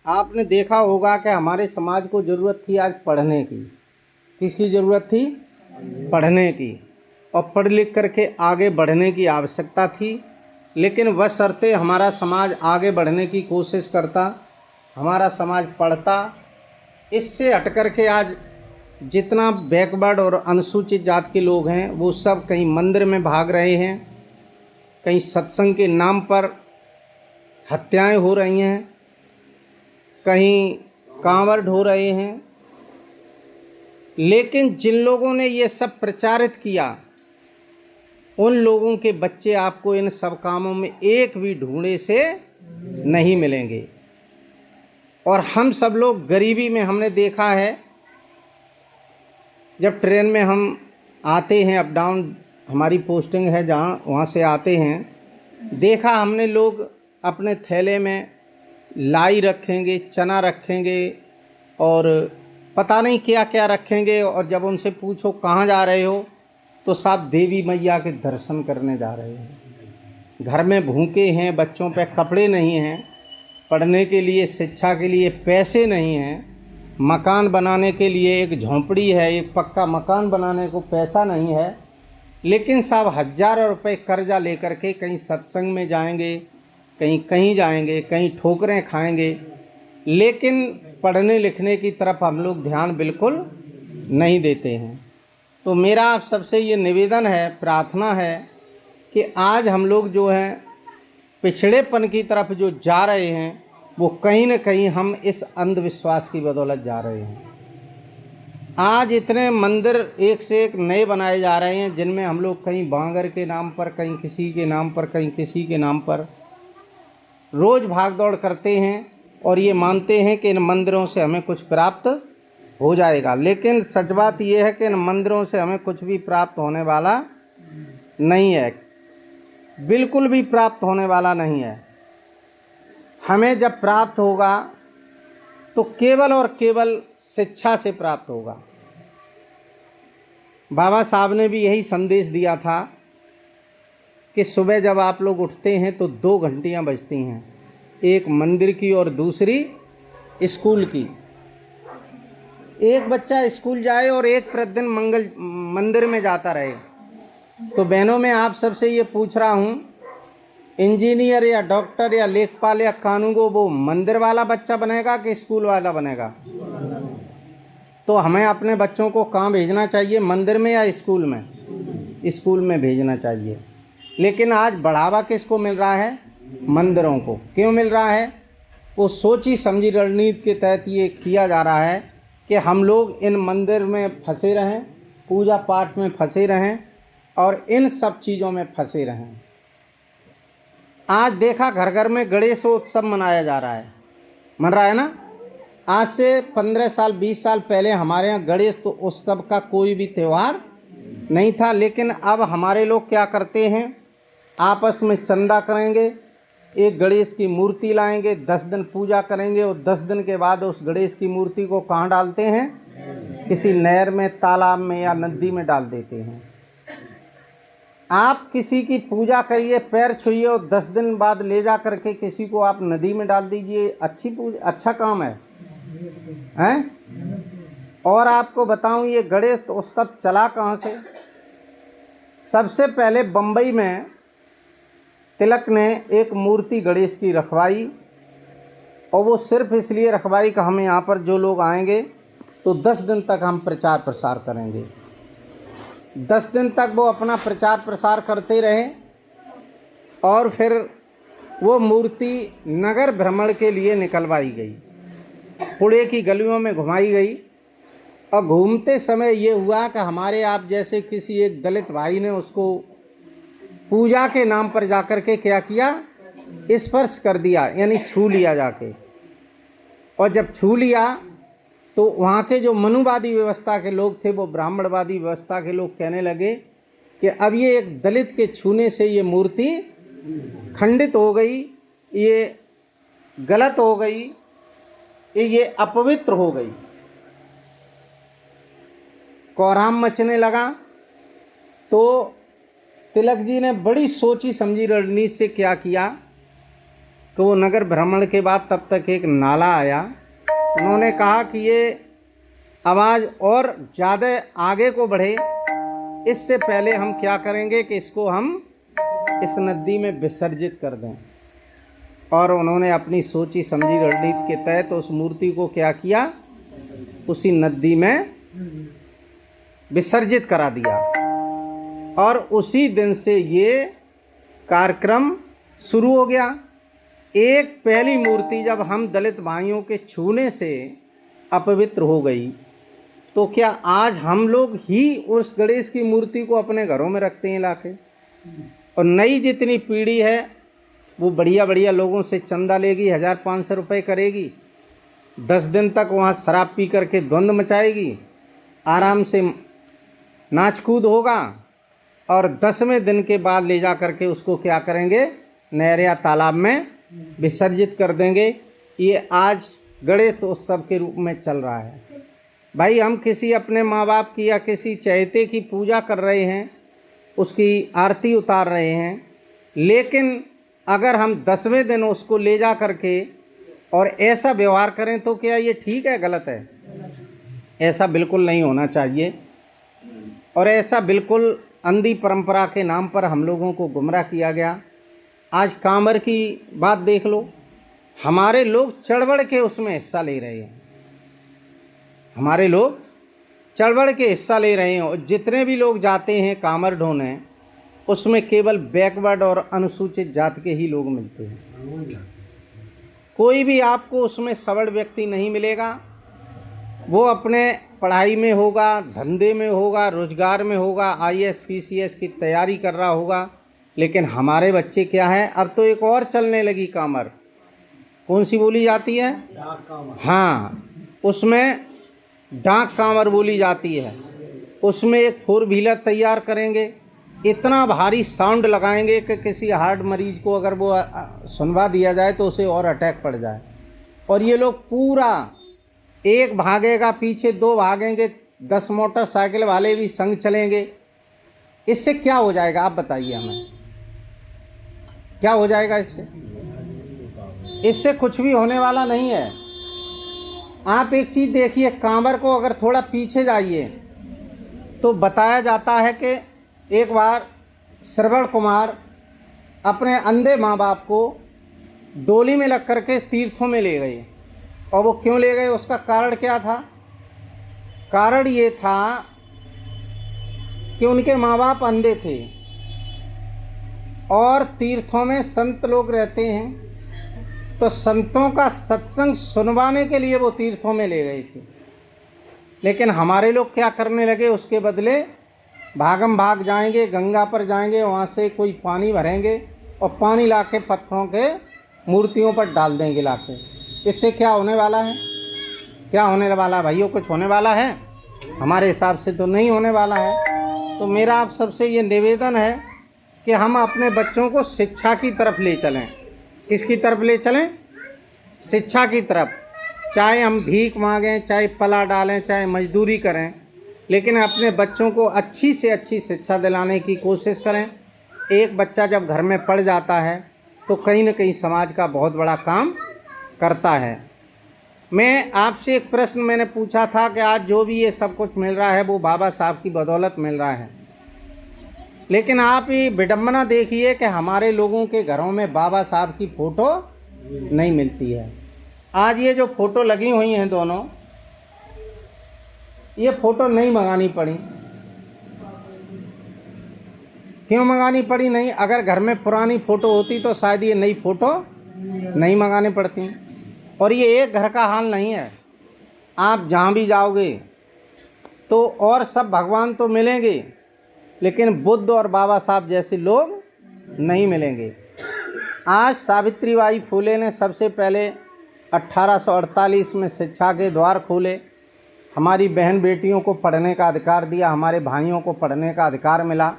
आपने देखा होगा कि हमारे समाज को ज़रूरत थी आज पढ़ने की। किसकी ज़रूरत थी? पढ़ने की। और पढ़ लिख करके आगे बढ़ने की आवश्यकता थी। लेकिन बशर्ते हमारा समाज आगे बढ़ने की कोशिश करता, हमारा समाज पढ़ता, इससे हट करके आज जितना बैकवर्ड और अनुसूचित जात के लोग हैं वो सब कहीं मंदिर में भाग रहे हैं, कहीं सत्संग के नाम पर हत्याएं हो रही हैं, कहीं कांवड़ ढो रहे हैं। लेकिन जिन लोगों ने ये सब प्रचारित किया उन लोगों के बच्चे आपको इन सब कामों में एक भी ढूंढे से नहीं मिलेंगे। और हम सब लोग गरीबी में, हमने देखा है जब ट्रेन में हम आते हैं, अप डाउन हमारी पोस्टिंग है जहाँ, वहाँ से आते हैं, देखा हमने लोग अपने थैले में लाई रखेंगे, चना रखेंगे और पता नहीं क्या क्या रखेंगे। और जब उनसे पूछो कहाँ जा रहे हो तो साहब देवी मैया के दर्शन करने जा रहे हैं। घर में भूखे हैं, बच्चों पे कपड़े नहीं हैं, पढ़ने के लिए, शिक्षा के लिए पैसे नहीं हैं, मकान बनाने के लिए एक झोंपड़ी है, एक पक्का मकान बनाने को पैसा नहीं है। लेकिन साहब हज़ारों रुपए कर्जा लेकर के कहीं सत्संग में जाएंगे, कहीं कहीं जाएंगे, कहीं ठोकरें खाएंगे, लेकिन पढ़ने लिखने की तरफ हम लोग ध्यान बिल्कुल नहीं देते हैं। तो मेरा आप सबसे ये निवेदन है, प्रार्थना है कि आज हम लोग जो हैं पिछड़ेपन की तरफ जो जा रहे हैं वो कहीं न कहीं हम इस अंधविश्वास की बदौलत जा रहे हैं। आज इतने मंदिर एक से एक नए बनाए जा रहे हैं जिनमें हम लोग कहीं बांगर के नाम पर, कहीं किसी के नाम पर, कहीं किसी के नाम पर रोज़ भाग दौड़ करते हैं और ये मानते हैं कि इन मंदिरों से हमें कुछ प्राप्त हो जाएगा। लेकिन सच बात यह है कि इन मंदिरों से हमें कुछ भी प्राप्त होने वाला नहीं है, बिल्कुल भी प्राप्त होने वाला नहीं है। हमें जब प्राप्त होगा तो केवल और केवल शिक्षा से प्राप्त होगा। बाबा साहब ने भी यही संदेश दिया था कि सुबह जब आप लोग उठते हैं तो 2 घंटियाँ बजती हैं, एक मंदिर की और दूसरी स्कूल की। एक बच्चा स्कूल जाए और एक प्रतिदिन मंदिर में जाता रहे। तो बहनों, मैं आप सबसे ये पूछ रहा हूँ, इंजीनियर या डॉक्टर या लेखपाल या कानूनगो वो मंदिर वाला बच्चा बनेगा कि स्कूल वाला बनेगा? तो हमें अपने बच्चों को कहाँ भेजना चाहिए, मंदिर में या स्कूल में? स्कूल में भेजना चाहिए। लेकिन आज बढ़ावा किसको मिल रहा है? मंदिरों को। क्यों मिल रहा है? वो सोची समझी रणनीति के तहत ये किया जा रहा है कि हम लोग इन मंदिर में फंसे रहें, पूजा पाठ में फंसे रहें और इन सब चीज़ों में फंसे रहें। आज देखा घर घर में गणेशोत्सव मनाया जा रहा है, मन रहा है ना। आज से 15 साल 20 साल पहले हमारे यहाँ गणेश तो उत्सव का कोई भी त्यौहार नहीं था। लेकिन अब हमारे लोग क्या करते हैं, आपस में चंदा करेंगे, एक गणेश की मूर्ति लाएंगे, 10 दिन पूजा करेंगे और 10 दिन के बाद उस गणेश की मूर्ति को कहाँ डालते हैं? किसी नहर में, तालाब में या नदी में डाल देते हैं। आप किसी की पूजा करिए, पैर छुइए और 10 दिन बाद ले जा करके किसी को आप नदी में डाल दीजिए, अच्छा काम है, हैं? और आपको बताऊं, ये गणेश उत्सव चला कहाँ से? सबसे पहले बम्बई में तिलक ने एक मूर्ति गणेश की रखवाई, और वो सिर्फ इसलिए रखवाई कि हम यहाँ पर जो लोग आएंगे तो 10 दिन तक हम प्रचार प्रसार करेंगे। 10 दिन तक वो अपना प्रचार प्रसार करते रहे और फिर वो मूर्ति नगर भ्रमण के लिए निकलवाई गई, पुणे की गलियों में घुमाई गई। और घूमते समय ये हुआ कि हमारे आप जैसे किसी एक दलित भाई ने उसको पूजा के नाम पर जाकर के क्या किया, स्पर्श कर दिया, यानी छू लिया जाके। और जब छू लिया तो वहाँ के जो मनुवादी व्यवस्था के लोग थे, वो ब्राह्मणवादी व्यवस्था के लोग कहने लगे कि अब ये एक दलित के छूने से ये मूर्ति खंडित हो गई, ये गलत हो गई, ये अपवित्र हो गई। कोहराम मचने लगा। तो तिलक जी ने बड़ी सोची समझी रणनीति से क्या किया तो वो नगर भ्रमण के बाद तब तक एक नाला आया। उन्होंने कहा कि ये आवाज़ और ज़्यादा आगे को बढ़े, इससे पहले हम क्या करेंगे कि इसको हम इस नदी में विसर्जित कर दें। और उन्होंने अपनी सोची समझी रणनीति के तहत उस मूर्ति को क्या किया, उसी नदी में विसर्जित करा दिया। और उसी दिन से ये कार्यक्रम शुरू हो गया। एक पहली मूर्ति जब हम दलित भाइयों के छूने से अपवित्र हो गई, तो क्या आज हम लोग ही उस गणेश की मूर्ति को अपने घरों में रखते हैं लाके? और नई जितनी पीढ़ी है वो बढ़िया बढ़िया लोगों से चंदा लेगी, 1500 रुपये करेगी, 10 दिन तक वहाँ शराब पी करके द्वंद्व मचाएगी, आराम से नाच कूद होगा, और 10वें दिन के बाद ले जा करके उसको क्या करेंगे, नहर या तालाब में विसर्जित कर देंगे। ये आज गणेश उत्सव के रूप में चल रहा है। भाई हम किसी अपने माँ बाप की या किसी चहेते की पूजा कर रहे हैं, उसकी आरती उतार रहे हैं, लेकिन अगर हम 10वें दिन उसको ले जा करके और ऐसा व्यवहार करें तो क्या ये ठीक है, गलत है? ऐसा बिल्कुल नहीं होना चाहिए। और ऐसा बिल्कुल अंधी परंपरा के नाम पर हम लोगों को गुमराह किया गया। आज कांवर की बात देख लो, हमारे लोग चढ़ के उसमें हिस्सा ले रहे हैं, हमारे लोग चढ़ के हिस्सा ले रहे हैं। और जितने भी लोग जाते हैं कांवर ढोने, उसमें केवल बैकवर्ड और अनुसूचित जाति के ही लोग मिलते हैं। कोई भी आपको उसमें सवर्ण व्यक्ति नहीं मिलेगा। वो अपने पढ़ाई में होगा, धंधे में होगा, रोजगार में होगा, IAS PCS की तैयारी कर रहा होगा। लेकिन हमारे बच्चे क्या है, अब तो एक और चलने लगी कांवर, कौन सी बोली जाती है? हाँ, उसमें डाक कांवर बोली जाती है। उसमें एक 4 व्हीलर तैयार करेंगे, इतना भारी साउंड लगाएंगे कि किसी हार्ट मरीज को अगर वो सुनवा दिया जाए तो उसे और अटैक पड़ जाए। और ये लोग पूरा, एक भागेगा पीछे 2 भागेंगे, 10 मोटरसाइकिल वाले भी संग चलेंगे। इससे क्या हो जाएगा आप बताइए हमें, क्या हो जाएगा इससे? इससे कुछ भी होने वाला नहीं है। आप एक चीज़ देखिए, कांवर को अगर थोड़ा पीछे जाइए तो बताया जाता है कि एक बार श्रवण कुमार अपने अंधे माँ बाप को डोली में लग करके तीर्थों में ले गए। और वो क्यों ले गए, उसका कारण क्या था? कारण ये था कि उनके माँ बाप अंधे थे और तीर्थों में संत लोग रहते हैं, तो संतों का सत्संग सुनवाने के लिए वो तीर्थों में ले गए थे। लेकिन हमारे लोग क्या करने लगे, उसके बदले भागम भाग जाएंगे, गंगा पर जाएंगे, वहाँ से कोई पानी भरेंगे और पानी लाके पत्थरों के मूर्तियों पर डाल देंगे लाके। इससे क्या होने वाला है? क्या होने वाला है भाइयों? कुछ होने वाला है? हमारे हिसाब से तो नहीं होने वाला है। तो मेरा आप सबसे ये निवेदन है कि हम अपने बच्चों को शिक्षा की तरफ ले चलें। किसकी तरफ ले चलें? शिक्षा की तरफ। चाहे हम भीख मांगें, चाहे पला डालें, चाहे मजदूरी करें, लेकिन अपने बच्चों को अच्छी से अच्छी शिक्षा दिलाने की कोशिश करें। एक बच्चा जब घर में पढ़ जाता है तो कहीं न कहीं समाज का बहुत बड़ा काम करता है। मैं आपसे एक प्रश्न मैंने पूछा था कि आज जो भी ये सब कुछ मिल रहा है वो बाबा साहब की बदौलत मिल रहा है, लेकिन आप ये विडंबना देखिए कि हमारे लोगों के घरों में बाबा साहब की फ़ोटो नहीं मिलती है। आज ये जो फ़ोटो लगी हुई हैं दोनों, ये फ़ोटो नहीं मंगानी पड़ी। क्यों मंगानी पड़ी? नहीं, अगर घर में पुरानी फ़ोटो होती तो शायद ये नई फ़ोटो नहीं मंगानी पड़ती। और ये एक घर का हाल नहीं है, आप जहाँ भी जाओगे तो और सब भगवान तो मिलेंगे, लेकिन बुद्ध और बाबा साहब जैसे लोग नहीं मिलेंगे। आज सावित्रीबाई फुले ने सबसे पहले 1848 में शिक्षा के द्वार खोले, हमारी बहन बेटियों को पढ़ने का अधिकार दिया, हमारे भाइयों को पढ़ने का अधिकार मिला।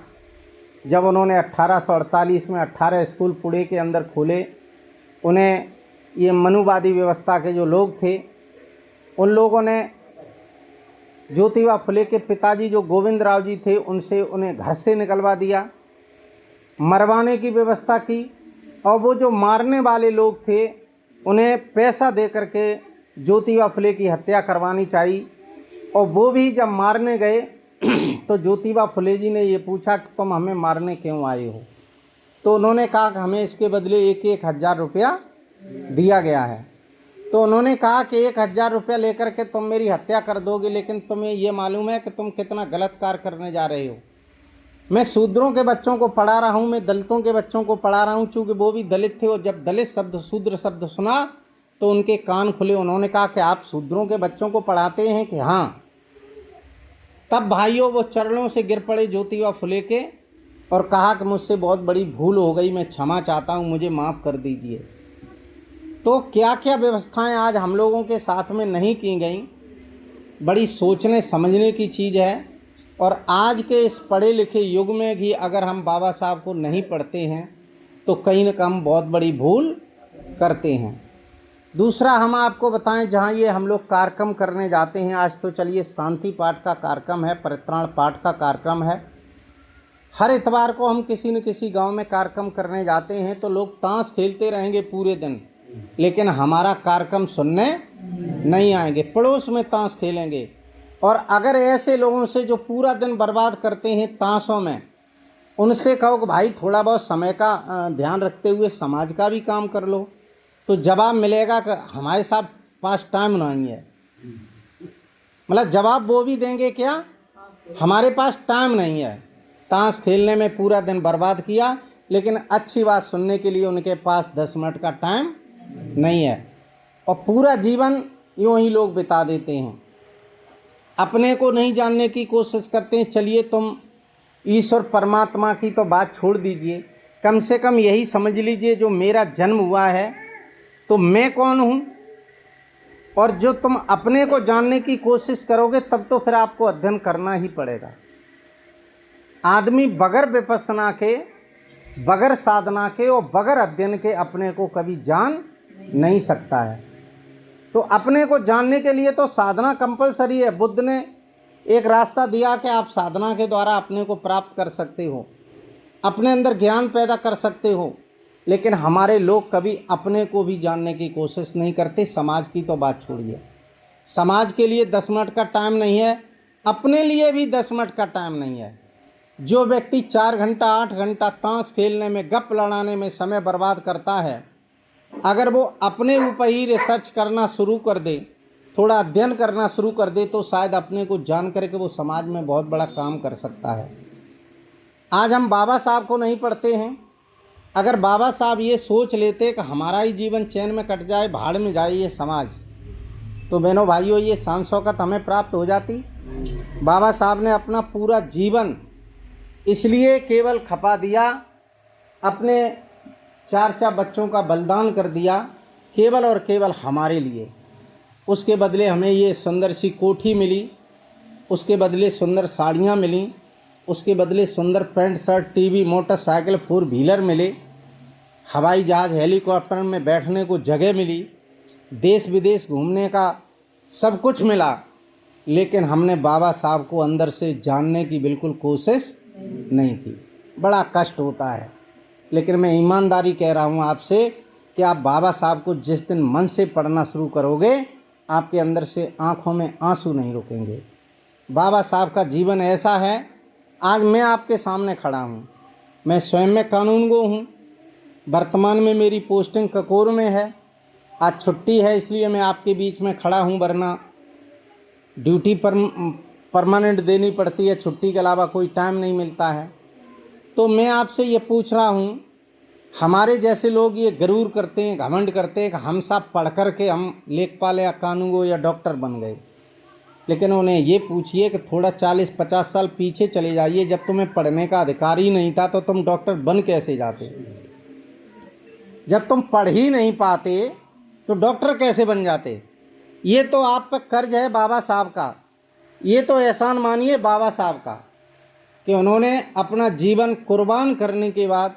जब उन्होंने 1848 में 18 स्कूल पुणे के अंदर खोले, उन्हें ये मनुवादी व्यवस्था के जो लोग थे, उन लोगों ने ज्योतिबा फुले के पिताजी जो गोविंद राव जी थे, उनसे उन्हें घर से निकलवा दिया, मरवाने की व्यवस्था की। और वो जो मारने वाले लोग थे उन्हें पैसा दे करके ज्योतिबा फुले की हत्या करवानी चाहिए। और वो भी जब मारने गए तो ज्योतिबा फुले जी ने ये पूछा कि तुम हमें मारने क्यों आए हो। तो उन्होंने कहा कि हमें इसके बदले 1,000 रुपया दिया गया है। तो उन्होंने कहा कि 1,000 रुपया लेकर के तुम मेरी हत्या कर दोगे, लेकिन तुम्हें ये मालूम है कि तुम कितना गलत कार्य करने जा रहे हो। मैं शूद्रों के बच्चों को पढ़ा रहा हूँ, मैं दलितों के बच्चों को पढ़ा रहा हूँ, चूँकि वो भी दलित थे। और जब दलित शब्द शूद्र शब्द सुना तो उनके कान खुले। उन्होंने कहा कि आप शूद्रों के बच्चों को पढ़ाते हैं कि हाँ। तब भाइयों वो चरणों से गिर पड़े ज्योतिबा फुले के और कहा कि मुझसे बहुत बड़ी भूल हो गई, मैं क्षमा चाहता हूँ, मुझे माफ़ कर दीजिए। तो क्या क्या व्यवस्थाएं आज हम लोगों के साथ में नहीं की गई, बड़ी सोचने समझने की चीज़ है। और आज के इस पढ़े लिखे युग में भी अगर हम बाबा साहब को नहीं पढ़ते हैं तो कहीं न कहीं बहुत बड़ी भूल करते हैं। दूसरा हम आपको बताएं, जहाँ ये हम लोग कार्यक्रम करने जाते हैं, आज तो चलिए शांति पाठ का कार्यक्रम है, परित्राण पाठ का कार्यक्रम है। हर इतवार को हम किसी न किसी गांव में कार्यक्रम करने जाते हैं तो लोग ताश खेलते रहेंगे पूरे दिन, लेकिन हमारा कार्यक्रम सुनने नहीं आएंगे, पड़ोस में ताश खेलेंगे। और अगर ऐसे लोगों से जो पूरा दिन बर्बाद करते हैं ताशों में, उनसे कहो कि भाई थोड़ा बहुत समय का ध्यान रखते हुए समाज का भी काम कर लो, तो जवाब मिलेगा कि हमारे साथ पास टाइम नहीं है। मतलब जवाब वो भी देंगे क्या, हमारे पास टाइम नहीं है। ताश खेलने में पूरा दिन बर्बाद किया, लेकिन अच्छी बात सुनने के लिए उनके पास 10 मिनट का टाइम नहीं है। और पूरा जीवन यूँ ही लोग बिता देते हैं, अपने को नहीं जानने की कोशिश करते हैं। चलिए तुम ईश्वर परमात्मा की तो बात छोड़ दीजिए, कम से कम यही समझ लीजिए जो मेरा जन्म हुआ है तो मैं कौन हूँ। और जो तुम अपने को जानने की कोशिश करोगे तब तो फिर आपको अध्ययन करना ही पड़ेगा। आदमी बगैर विपස්සना के, बगैर साधना के और बगैर अध्ययन के अपने को कभी जान नहीं सकता है। तो अपने को जानने के लिए तो साधना कंपलसरी है। बुद्ध ने एक रास्ता दिया कि आप साधना के द्वारा अपने को प्राप्त कर सकते हो, अपने अंदर ज्ञान पैदा कर सकते हो। लेकिन हमारे लोग कभी अपने को भी जानने की कोशिश नहीं करते। समाज की तो बात छोड़िए, समाज के लिए 10 मिनट का टाइम नहीं है, अपने लिए भी 10 मिनट का टाइम नहीं है। जो व्यक्ति 4 घंटा 8 घंटा ताश खेलने में, गप लड़ाने में समय बर्बाद करता है, अगर वो अपने ऊपर ही रिसर्च करना शुरू कर दे, थोड़ा अध्ययन करना शुरू कर दे, तो शायद अपने को जान करके वो समाज में बहुत बड़ा काम कर सकता है। आज हम बाबा साहब को नहीं पढ़ते हैं। अगर बाबा साहब ये सोच लेते कि हमारा ही जीवन चैन में कट जाए, भाड़ में जाए ये समाज, तो बहनों भाइयों ये शान शौकत हमें प्राप्त हो जाती। बाबा साहब ने अपना पूरा जीवन इसलिए केवल खपा दिया, अपने 4 बच्चों का बलिदान कर दिया केवल और केवल हमारे लिए। उसके बदले हमें ये सुंदर सी कोठी मिली, उसके बदले सुंदर साड़ियाँ मिली, उसके बदले सुंदर pant shirt, TV, motorcycle, 4 wheeler मिले, हवाई जहाज़ हेलीकॉप्टर में बैठने को जगह मिली, देश विदेश घूमने का सब कुछ मिला। लेकिन हमने बाबा साहब को अंदर से जानने की बिल्कुल कोशिश नहीं की। बड़ा कष्ट होता है, लेकिन मैं ईमानदारी कह रहा हूँ आपसे कि आप बाबा साहब को जिस दिन मन से पढ़ना शुरू करोगे, आपके अंदर से आँखों में आंसू नहीं रुकेंगे। बाबा साहब का जीवन ऐसा है। आज मैं आपके सामने खड़ा हूँ, मैं स्वयं में कानूनगो हूँ। वर्तमान में मेरी पोस्टिंग ककोर में है, आज छुट्टी है इसलिए मैं आपके बीच में खड़ा हूँ, वरना ड्यूटी पर परमानेंट देनी पड़ती है, छुट्टी के अलावा कोई टाइम नहीं मिलता है। तो मैं आपसे ये पूछ रहा हूँ, हमारे जैसे लोग ये गरूर करते हैं, घमंड करते हैं कि हम सब पढ़ कर के हम लेखपाल या कानूनगो या डॉक्टर बन गए। लेकिन उन्हें ये पूछिए कि थोड़ा 40-50 साल पीछे चले जाइए, जब तुम्हें पढ़ने का अधिकार ही नहीं था तो तुम डॉक्टर बन कैसे जाते। जब तुम पढ़ ही नहीं पाते तो डॉक्टर कैसे बन जाते। ये तो आप पर कर्ज है बाबा साहब का, ये तो एहसान मानिए बाबा साहब का कि उन्होंने अपना जीवन कुर्बान करने के बाद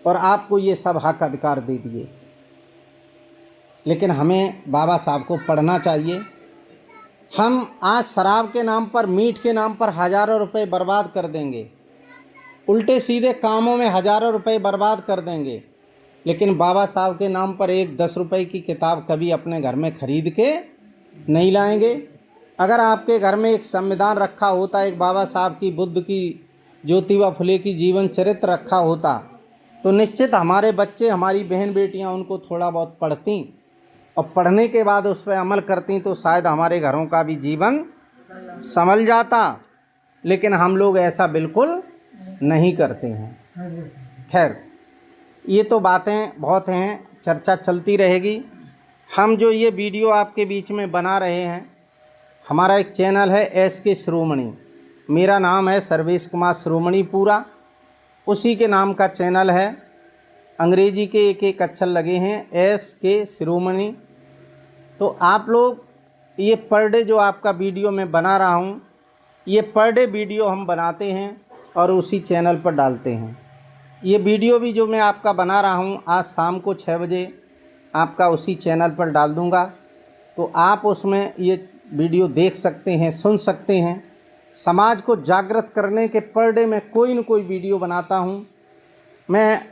और आपको ये सब हक अधिकार दे दिए। लेकिन हमें बाबा साहब को पढ़ना चाहिए। हम आज शराब के नाम पर, मीठ के नाम पर हज़ारों रुपए बर्बाद कर देंगे, उल्टे सीधे कामों में हज़ारों रुपए बर्बाद कर देंगे। लेकिन बाबा साहब के नाम पर एक 10 रुपए की किताब कभी अपने घर में खरीद के नहीं लाएंगे। अगर आपके घर में एक संविधान रखा होता, एक बाबा साहब की, बुद्ध की, ज्योतिबा फुले की जीवन चरित्र रखा होता, तो निश्चित हमारे बच्चे, हमारी बहन बेटियां उनको थोड़ा बहुत पढ़ती और पढ़ने के बाद उस पर अमल करती तो शायद हमारे घरों का भी जीवन संभल जाता। लेकिन हम लोग ऐसा बिल्कुल नहीं करते हैं। खैर, ये तो बातें बहुत हैं, चर्चा चलती रहेगी। हम जो ये वीडियो आपके बीच में बना रहे हैं, हमारा एक चैनल है SK शिरोमणि, मेरा नाम है सर्वेश कुमार शिरोमणि पूरा, उसी के नाम का चैनल है। अंग्रेजी के एक एक अक्षर लगे हैं, SK शिरोमणि। तो आप लोग ये पर डे जो आपका वीडियो मैं बना रहा हूँ, ये पर डे वीडियो हम बनाते हैं और उसी चैनल पर डालते हैं। ये वीडियो भी जो मैं आपका बना रहा हूँ, आज शाम को 6 बजे आपका उसी चैनल पर डाल दूँगा। तो आप उसमें ये वीडियो देख सकते हैं, सुन सकते हैं। समाज को जागृत करने के पर डे मैं कोई न कोई वीडियो बनाता हूँ।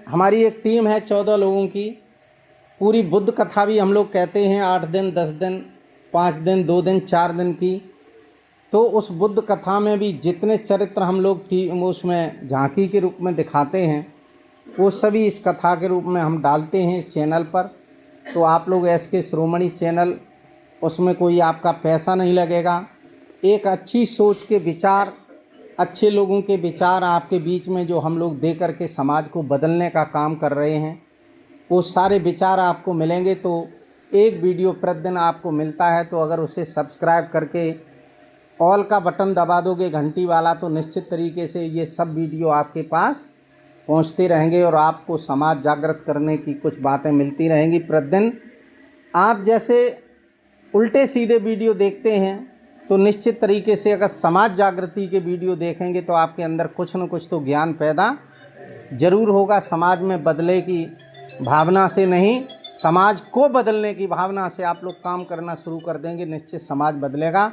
हमारी एक टीम है 14 लोगों की, पूरी बुद्ध कथा भी हम लोग कहते हैं 8 दिन, 10 दिन, 5 दिन, 2 दिन, 4 दिन की। तो उस बुद्ध कथा में भी जितने चरित्र हम लोग उसमें झांकी के रूप में दिखाते हैं, वो सभी इस कथा के रूप में हम डालते हैं इस चैनल पर। तो आप लोग SK शिरोमणि चैनल, उसमें कोई आपका पैसा नहीं लगेगा। एक अच्छी सोच के विचार, अच्छे लोगों के विचार आपके बीच में जो हम लोग दे करके समाज को बदलने का काम कर रहे हैं, वो सारे विचार आपको मिलेंगे। तो एक वीडियो प्रतिदिन आपको मिलता है, तो अगर उसे सब्सक्राइब करके ऑल का बटन दबा दोगे, घंटी वाला, तो निश्चित तरीके से ये सब वीडियो आपके पास पहुंचते रहेंगे और आपको समाज जागृत करने की कुछ बातें मिलती रहेंगी प्रतिदिन। आप जैसे उल्टे सीधे वीडियो देखते हैं, तो निश्चित तरीके से अगर समाज जागृति के वीडियो देखेंगे तो आपके अंदर कुछ न कुछ तो ज्ञान पैदा ज़रूर होगा। समाज में बदले की भावना से नहीं, समाज को बदलने की भावना से आप लोग काम करना शुरू कर देंगे, निश्चित समाज बदलेगा।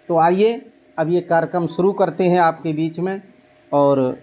तो आइए अब ये कार्यक्रम शुरू करते हैं आपके बीच में। और